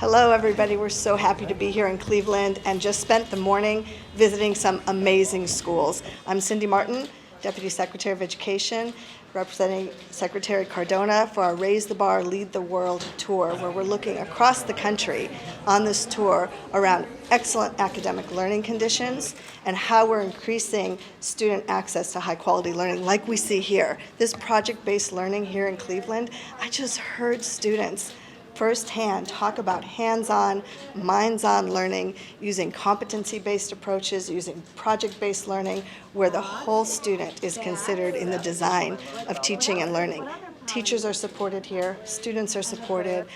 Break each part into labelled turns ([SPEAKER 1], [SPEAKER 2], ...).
[SPEAKER 1] Hello everybody, we're so happy to be here in Cleveland and just spent the morning visiting some amazing schools. I'm Cindy Marten, Deputy Secretary of Education, representing Secretary Cardona for our Raise the Bar, Lead the World tour, where we're looking across the country on this tour around excellent academic learning conditions and how we're increasing student access to high quality learning like we see here. This project-based learning here in Cleveland, I just heard students firsthand talk about hands-on, minds-on learning, using competency-based approaches, using project-based learning, where the whole student is considered in the design of teaching and learning. Teachers are supported here, students are supported.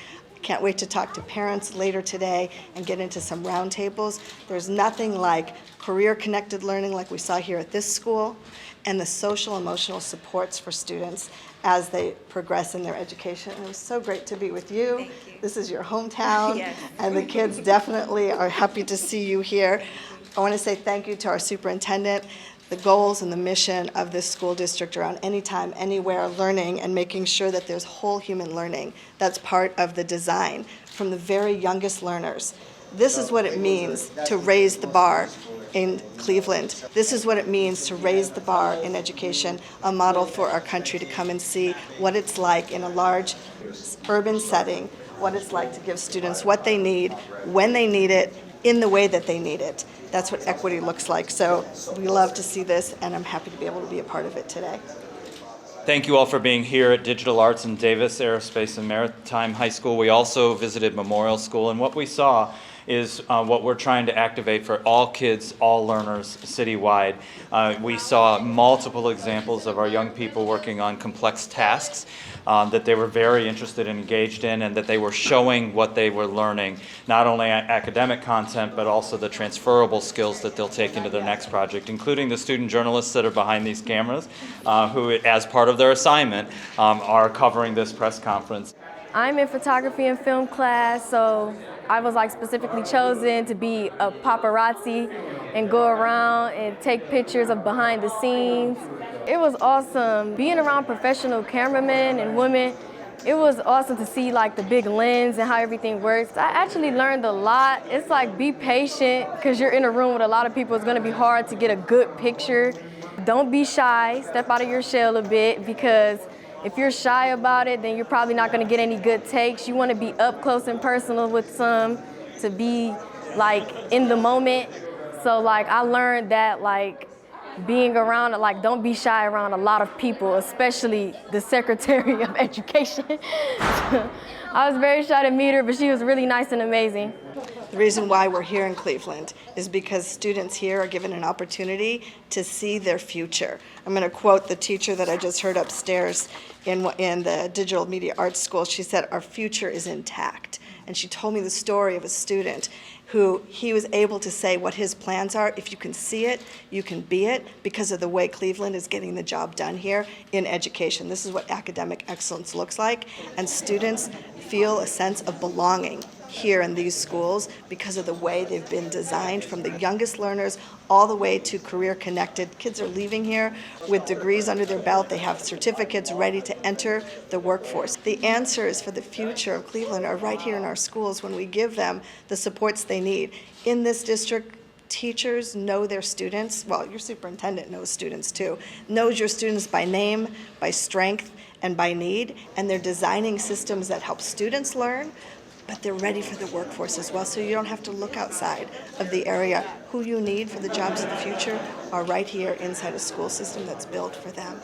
[SPEAKER 1] Can't wait to talk to parents later today and get into some roundtables. There's nothing like career-connected learning like we saw here at this school, and the social emotional supports for students as they progress in their education. It was so great to be with you.
[SPEAKER 2] Thank you.
[SPEAKER 1] This is your hometown,
[SPEAKER 2] Yes.
[SPEAKER 1] and the kids definitely are happy to see you here. I want to say thank you to our superintendent. The goals and the mission of this school district around anytime, anywhere learning and making sure that there's whole human learning. That's part of the design from the very youngest learners. This is what it means to raise the bar in Cleveland. This is what it means to raise the bar in education, a model for our country to come and see what it's like in a large urban setting, what it's like to give students what they need, when they need it, in the way that they need it. That's what equity looks like. So we love to see this, and I'm happy to be able to be a part of it today.
[SPEAKER 3] Thank you all for being here at Digital Arts and Davis Aerospace and Maritime High School. We also visited Memorial School, and what we saw is what we're trying to activate for all kids, all learners citywide. We saw multiple examples of our young people working on complex tasks that they were very interested and engaged in, and that they were showing what they were learning, not only academic content, but also the transferable skills that they'll take into their next project, including the student journalists that are behind these cameras, who, as part of their assignment, are covering this press conference.
[SPEAKER 4] I'm in photography and film class, so I was specifically chosen to be a paparazzi and go around and take pictures of behind the scenes. It was awesome being around professional cameramen and women. It was awesome to see the big lens and how everything works. I actually learned a lot. It's be patient, because you're in a room with a lot of people. It's gonna be hard to get a good picture. Don't be shy, step out of your shell a bit, because if you're shy about it, then you're probably not gonna get any good takes. You wanna be up close and personal with some, to be in the moment. So I learned that being around, don't be shy around a lot of people, especially the Secretary of Education. I was very shy to meet her, but she was really nice and amazing.
[SPEAKER 1] The reason why we're here in Cleveland is because students here are given an opportunity to see their future. I'm going to quote the teacher that I just heard upstairs in the Digital Media Arts School. She said, "Our future is intact." And she told me the story of a student who he was able to say what his plans are. If you can see it, you can be it, because of the way Cleveland is getting the job done here in education. This is what academic excellence looks like, and students feel a sense of belonging here in these schools because of the way they've been designed, from the youngest learners all the way to career-connected. Kids are leaving here with degrees under their belt. They have certificates ready to enter the workforce. The answers for the future of Cleveland are right here in our schools when we give them the supports they need. In this district, teachers know their students. Well, your superintendent knows students too. Knows your students by name, by strength, and by need, and they're designing systems that help students learn, but they're ready for the workforce as well, so you don't have to look outside of the area. Who you need for the jobs of the future are right here inside a school system that's built for them.